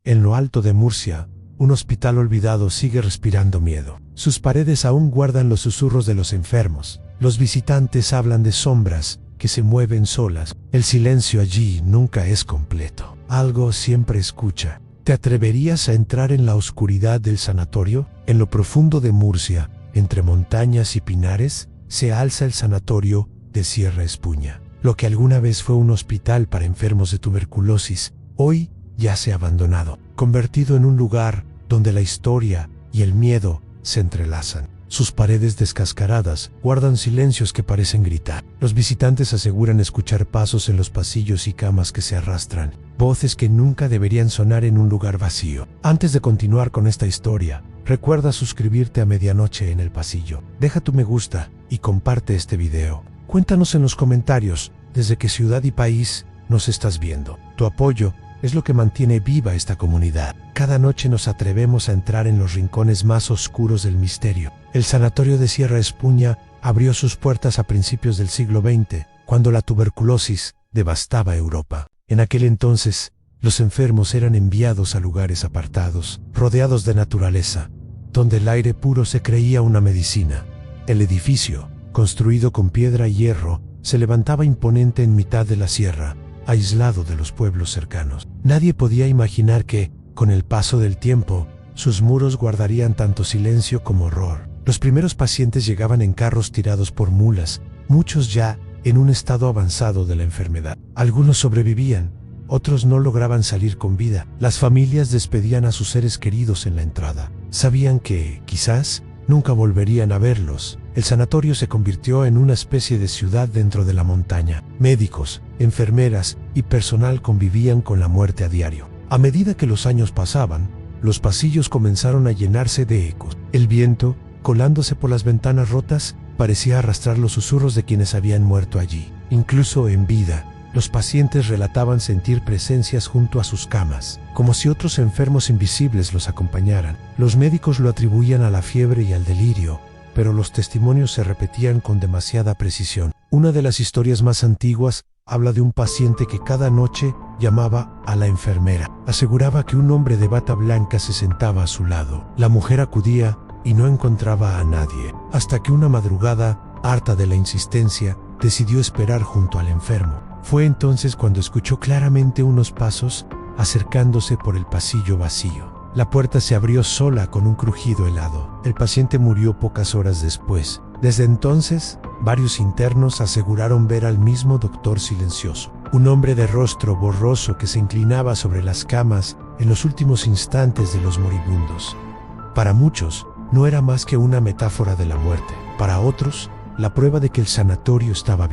en lo alto de Murcia, un hospital olvidado sigue respirando miedo. Sus paredes aún guardan los susurros de los enfermos. Los visitantes hablan de sombras que se mueven solas. El silencio allí nunca es completo. Algo siempre escucha. ¿Te atreverías a entrar en la oscuridad del sanatorio? En lo profundo de Murcia, entre montañas y pinares, se alza el sanatorio de Sierra Espuña. Lo que alguna vez fue un hospital para enfermos de tuberculosis, hoy yace abandonado, convertido en un lugar donde la historia y el miedo se entrelazan. Sus paredes descascaradas guardan silencios que parecen gritar. Los visitantes aseguran escuchar pasos en los pasillos y camas que se arrastran, voces que nunca deberían sonar en un lugar vacío. Antes de continuar con esta historia, recuerda suscribirte a Medianoche en el Pasillo. Deja tu me gusta y comparte este video. Cuéntanos en los comentarios desde qué ciudad y país nos estás viendo. Tu apoyo es lo que mantiene viva esta comunidad. Cada noche nos atrevemos a entrar en los rincones más oscuros del misterio. El sanatorio de Sierra Espuña abrió sus puertas a principios del siglo XX, cuando la tuberculosis devastaba Europa. En aquel entonces, los enfermos eran enviados a lugares apartados, rodeados de naturaleza, donde el aire puro se creía una medicina. El edificio, construido con piedra y hierro, se levantaba imponente en mitad de la sierra, aislado de los pueblos cercanos. Nadie podía imaginar que, con el paso del tiempo, sus muros guardarían tanto silencio como horror. Los primeros pacientes llegaban en carros tirados por mulas, muchos ya en un estado avanzado de la enfermedad. Algunos sobrevivían, otros no lograban salir con vida. Las familias despedían a sus seres queridos en la entrada. Sabían que, quizás, nunca volverían a verlos. El sanatorio se convirtió en una especie de ciudad dentro de la montaña. Médicos, enfermeras y personal convivían con la muerte a diario. A medida que los años pasaban, los pasillos comenzaron a llenarse de ecos. El viento, colándose por las ventanas rotas, parecía arrastrar los susurros de quienes habían muerto allí. Incluso en vida, los pacientes relataban sentir presencias junto a sus camas, como si otros enfermos invisibles los acompañaran. Los médicos lo atribuían a la fiebre y al delirio, pero los testimonios se repetían con demasiada precisión. Una de las historias más antiguas habla de un paciente que cada noche llamaba a la enfermera. Aseguraba que un hombre de bata blanca se sentaba a su lado. La mujer acudía y no encontraba a nadie, hasta que una madrugada, harta de la insistencia, decidió esperar junto al enfermo. Fue entonces cuando escuchó claramente unos pasos acercándose por el pasillo vacío. La puerta se abrió sola con un crujido helado. El paciente murió pocas horas después. Desde entonces, varios internos aseguraron ver al mismo doctor silencioso, un hombre de rostro borroso que se inclinaba sobre las camas en los últimos instantes de los moribundos. Para muchos, no era más que una metáfora de la muerte. Para otros, la prueba de que el sanatorio estaba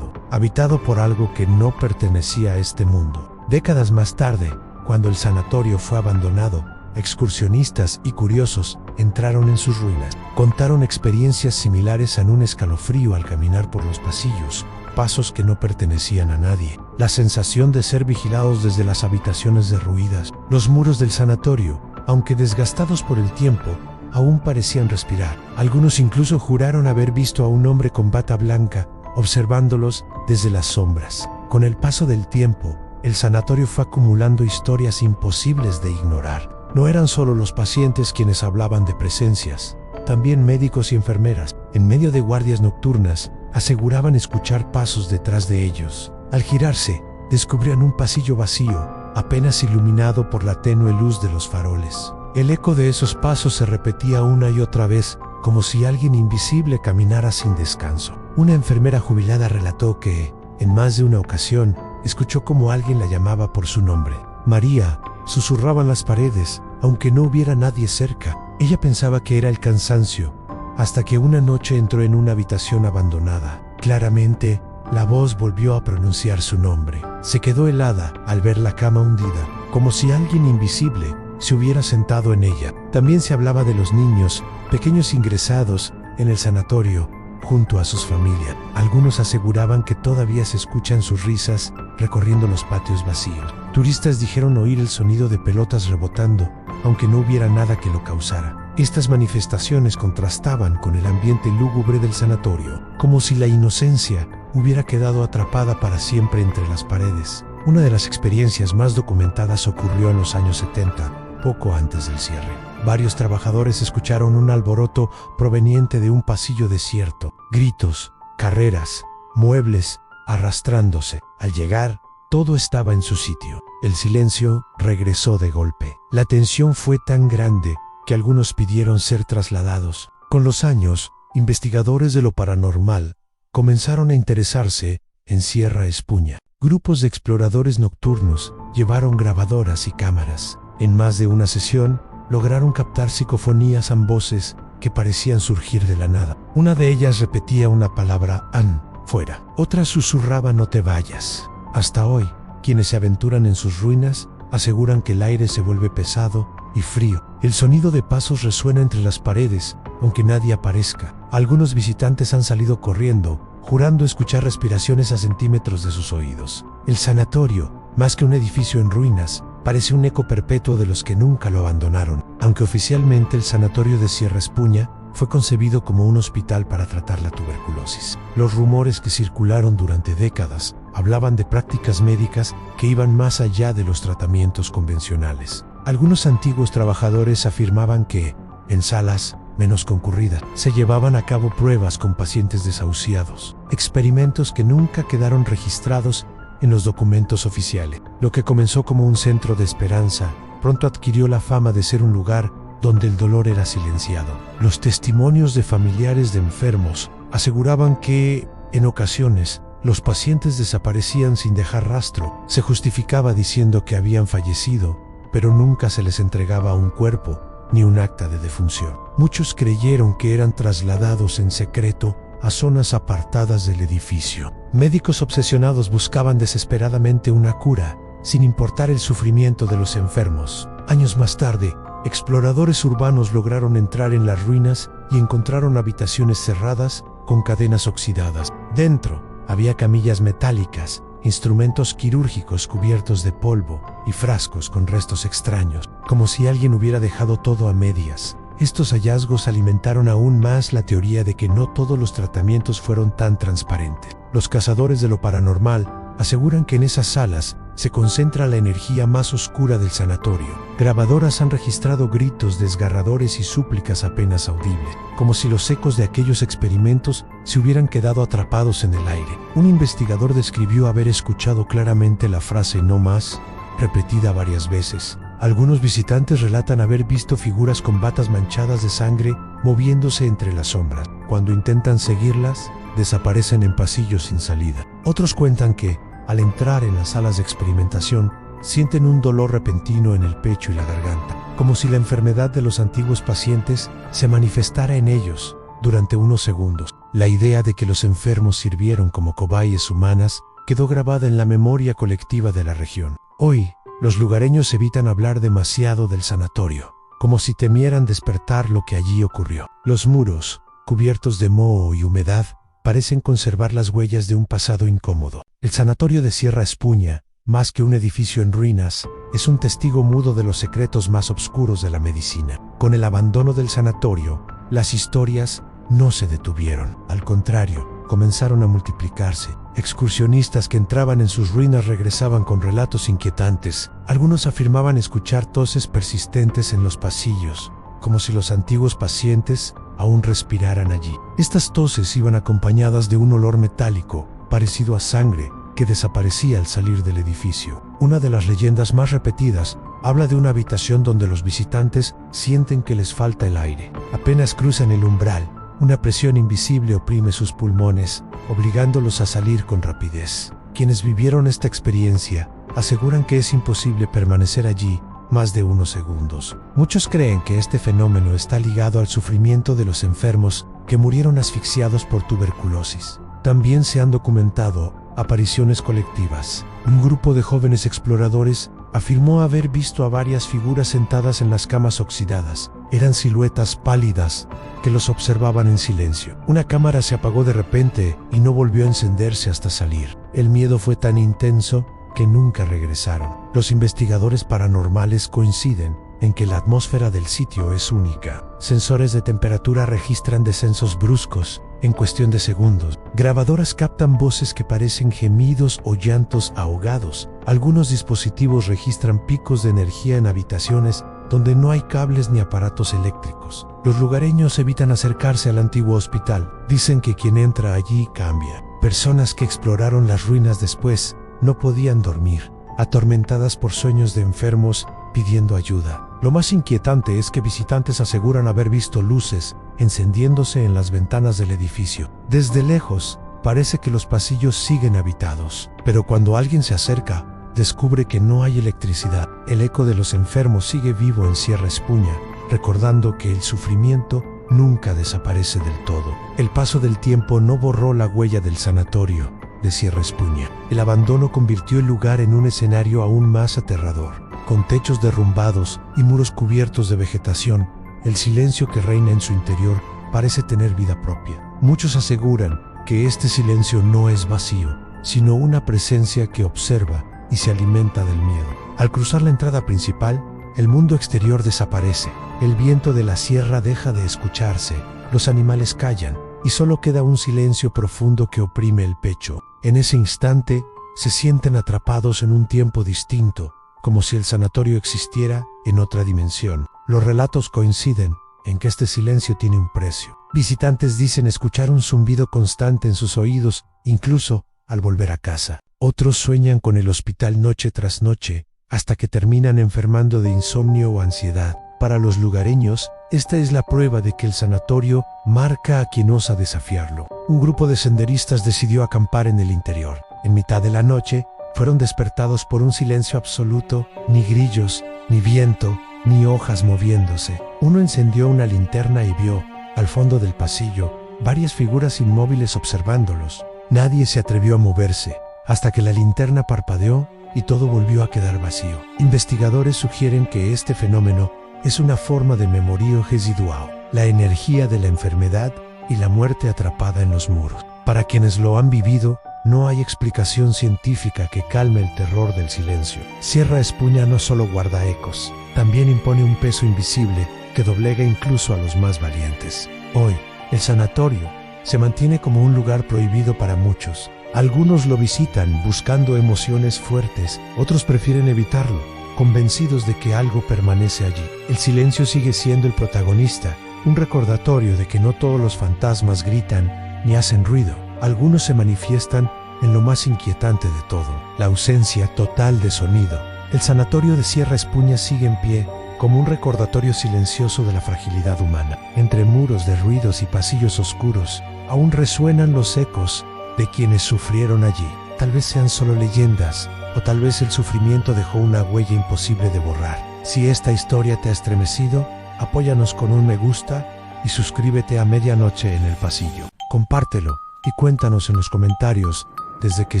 habitado por algo que no pertenecía a este mundo. Décadas más tarde, cuando el sanatorio fue abandonado, excursionistas y curiosos entraron en sus ruinas. Contaron experiencias similares en un escalofrío al caminar por los pasillos, pasos que no pertenecían a nadie, la sensación de ser vigilados desde las habitaciones derruidas. Los muros del sanatorio, aunque desgastados por el tiempo, aún parecían respirar. Algunos incluso juraron haber visto a un hombre con bata blanca, observándolos desde las sombras. Con el paso del tiempo, el sanatorio fue acumulando historias imposibles de ignorar. No eran solo los pacientes quienes hablaban de presencias, también médicos y enfermeras, en medio de guardias nocturnas, aseguraban escuchar pasos detrás de ellos. Al girarse, descubrían un pasillo vacío, apenas iluminado por la tenue luz de los faroles. El eco de esos pasos se repetía una y otra vez, como si alguien invisible caminara sin descanso. Una enfermera jubilada relató que, en más de una ocasión, escuchó como alguien la llamaba por su nombre. María, susurraban las paredes, aunque no hubiera nadie cerca. Ella pensaba que era el cansancio, hasta que una noche entró en una habitación abandonada. Claramente, la voz volvió a pronunciar su nombre. Se quedó helada al ver la cama hundida, como si alguien invisible se hubiera sentado en ella. También se hablaba de los niños, pequeños ingresados en el sanatorio, junto a sus familias. Algunos aseguraban que todavía se escuchan sus risas recorriendo los patios vacíos. Turistas dijeron oír el sonido de pelotas rebotando, aunque no hubiera nada que lo causara. Estas manifestaciones contrastaban con el ambiente lúgubre del sanatorio, como si la inocencia hubiera quedado atrapada para siempre entre las paredes. Una de las experiencias más documentadas ocurrió en los años 70, poco antes del cierre. Varios trabajadores escucharon un alboroto proveniente de un pasillo desierto, gritos, carreras, muebles arrastrándose. Al llegar, todo estaba en su sitio. El silencio regresó de golpe. La tensión fue tan grande que algunos pidieron ser trasladados. Con los años, investigadores de lo paranormal comenzaron a interesarse en Sierra Espuña. Grupos de exploradores nocturnos llevaron grabadoras y cámaras. En más de una sesión, lograron captar psicofonías en voces que parecían surgir de la nada. Una de ellas repetía una palabra: "An, fuera". Otra susurraba: "No te vayas". Hasta hoy, quienes se aventuran en sus ruinas aseguran que el aire se vuelve pesado y frío. El sonido de pasos resuena entre las paredes, aunque nadie aparezca. Algunos visitantes han salido corriendo, jurando escuchar respiraciones a centímetros de sus oídos. El sanatorio, más que un edificio en ruinas, parece un eco perpetuo de los que nunca lo abandonaron. Aunque oficialmente el sanatorio de Sierra Espuña fue concebido como un hospital para tratar la tuberculosis. Los rumores que circularon durante décadas hablaban de prácticas médicas que iban más allá de los tratamientos convencionales. Algunos antiguos trabajadores afirmaban que, en salas menos concurridas, se llevaban a cabo pruebas con pacientes desahuciados, experimentos que nunca quedaron registrados en los documentos oficiales. Lo que comenzó como un centro de esperanza, pronto adquirió la fama de ser un lugar donde el dolor era silenciado. Los testimonios de familiares de enfermos aseguraban que, en ocasiones, los pacientes desaparecían sin dejar rastro. Se justificaba diciendo que habían fallecido, pero nunca se les entregaba un cuerpo ni un acta de defunción. Muchos creyeron que eran trasladados en secreto a zonas apartadas del edificio. Médicos obsesionados buscaban desesperadamente una cura, sin importar el sufrimiento de los enfermos. Años más tarde, exploradores urbanos lograron entrar en las ruinas y encontraron habitaciones cerradas con cadenas oxidadas. Dentro había camillas metálicas, instrumentos quirúrgicos cubiertos de polvo y frascos con restos extraños, como si alguien hubiera dejado todo a medias. Estos hallazgos alimentaron aún más la teoría de que no todos los tratamientos fueron tan transparentes. Los cazadores de lo paranormal aseguran que en esas salas se concentra la energía más oscura del sanatorio. Grabadoras han registrado gritos desgarradores y súplicas apenas audibles, como si los ecos de aquellos experimentos se hubieran quedado atrapados en el aire. Un investigador describió haber escuchado claramente la frase "no más", repetida varias veces. Algunos visitantes relatan haber visto figuras con batas manchadas de sangre moviéndose entre las sombras. Cuando intentan seguirlas, desaparecen en pasillos sin salida. Otros cuentan que, al entrar en las salas de experimentación, sienten un dolor repentino en el pecho y la garganta, como si la enfermedad de los antiguos pacientes se manifestara en ellos durante unos segundos. La idea de que los enfermos sirvieron como cobayas humanas quedó grabada en la memoria colectiva de la región. Hoy, los lugareños evitan hablar demasiado del sanatorio, como si temieran despertar lo que allí ocurrió. Los muros, cubiertos de moho y humedad, parecen conservar las huellas de un pasado incómodo. El sanatorio de Sierra Espuña, más que un edificio en ruinas, es un testigo mudo de los secretos más oscuros de la medicina. Con el abandono del sanatorio, las historias no se detuvieron. Al contrario, comenzaron a multiplicarse. Excursionistas que entraban en sus ruinas regresaban con relatos inquietantes. Algunos afirmaban escuchar toses persistentes en los pasillos, como si los antiguos pacientes aún respiraran allí. Estas toses iban acompañadas de un olor metálico, parecido a sangre, que desaparecía al salir del edificio. Una de las leyendas más repetidas habla de una habitación donde los visitantes sienten que les falta el aire. Apenas cruzan el umbral, una presión invisible oprime sus pulmones, obligándolos a salir con rapidez. Quienes vivieron esta experiencia aseguran que es imposible permanecer allí más de unos segundos. Muchos creen que este fenómeno está ligado al sufrimiento de los enfermos que murieron asfixiados por tuberculosis. También se han documentado apariciones colectivas. Un grupo de jóvenes exploradores afirmó haber visto a varias figuras sentadas en las camas oxidadas. Eran siluetas pálidas que los observaban en silencio. Una cámara se apagó de repente y no volvió a encenderse hasta salir. El miedo fue tan intenso que nunca regresaron. Los investigadores paranormales coinciden en que la atmósfera del sitio es única. Sensores de temperatura registran descensos bruscos en cuestión de segundos. Grabadoras captan voces que parecen gemidos o llantos ahogados. Algunos dispositivos registran picos de energía en habitaciones donde no hay cables ni aparatos eléctricos. Los lugareños evitan acercarse al antiguo hospital. Dicen que quien entra allí cambia. Personas que exploraron las ruinas después no podían dormir, atormentadas por sueños de enfermos pidiendo ayuda. Lo más inquietante es que visitantes aseguran haber visto luces encendiéndose en las ventanas del edificio. Desde lejos, parece que los pasillos siguen habitados, pero cuando alguien se acerca, descubre que no hay electricidad. El eco de los enfermos sigue vivo en Sierra Espuña, recordando que el sufrimiento nunca desaparece del todo. El paso del tiempo no borró la huella del sanatorio de Sierra Espuña. El abandono convirtió el lugar en un escenario aún más aterrador. Con techos derrumbados y muros cubiertos de vegetación, el silencio que reina en su interior parece tener vida propia. Muchos aseguran que este silencio no es vacío, sino una presencia que observa y se alimenta del miedo. Al cruzar la entrada principal, el mundo exterior desaparece. El viento de la sierra deja de escucharse, los animales callan y solo queda un silencio profundo que oprime el pecho. En ese instante, se sienten atrapados en un tiempo distinto, como si el sanatorio existiera en otra dimensión. Los relatos coinciden en que este silencio tiene un precio. Visitantes dicen escuchar un zumbido constante en sus oídos, incluso al volver a casa. Otros sueñan con el hospital noche tras noche, hasta que terminan enfermando de insomnio o ansiedad. Para los lugareños, esta es la prueba de que el sanatorio marca a quien osa desafiarlo. Un grupo de senderistas decidió acampar en el interior. En mitad de la noche, fueron despertados por un silencio absoluto, ni grillos, ni viento, ni hojas moviéndose. Uno encendió una linterna y vio, al fondo del pasillo, varias figuras inmóviles observándolos. Nadie se atrevió a moverse, hasta que la linterna parpadeó y todo volvió a quedar vacío. Investigadores sugieren que este fenómeno es una forma de memoria residual, la energía de la enfermedad y la muerte atrapada en los muros. Para quienes lo han vivido, no hay explicación científica que calme el terror del silencio. Sierra Espuña no solo guarda ecos, también impone un peso invisible que doblega incluso a los más valientes. Hoy, el sanatorio se mantiene como un lugar prohibido para muchos. Algunos lo visitan buscando emociones fuertes, otros prefieren evitarlo, convencidos de que algo permanece allí. El silencio sigue siendo el protagonista, un recordatorio de que no todos los fantasmas gritan ni hacen ruido. Algunos se manifiestan en lo más inquietante de todo, la ausencia total de sonido. El sanatorio de Sierra Espuña sigue en pie, como un recordatorio silencioso de la fragilidad humana. Entre muros de ruidos y pasillos oscuros, aún resuenan los ecos de quienes sufrieron allí. Tal vez sean solo leyendas, o tal vez el sufrimiento dejó una huella imposible de borrar. Si esta historia te ha estremecido, apóyanos con un me gusta y suscríbete a Medianoche en el Pasillo. Compártelo y cuéntanos en los comentarios desde qué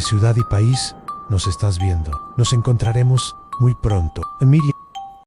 ciudad y país nos estás viendo. Nos encontraremos muy pronto. Emilia.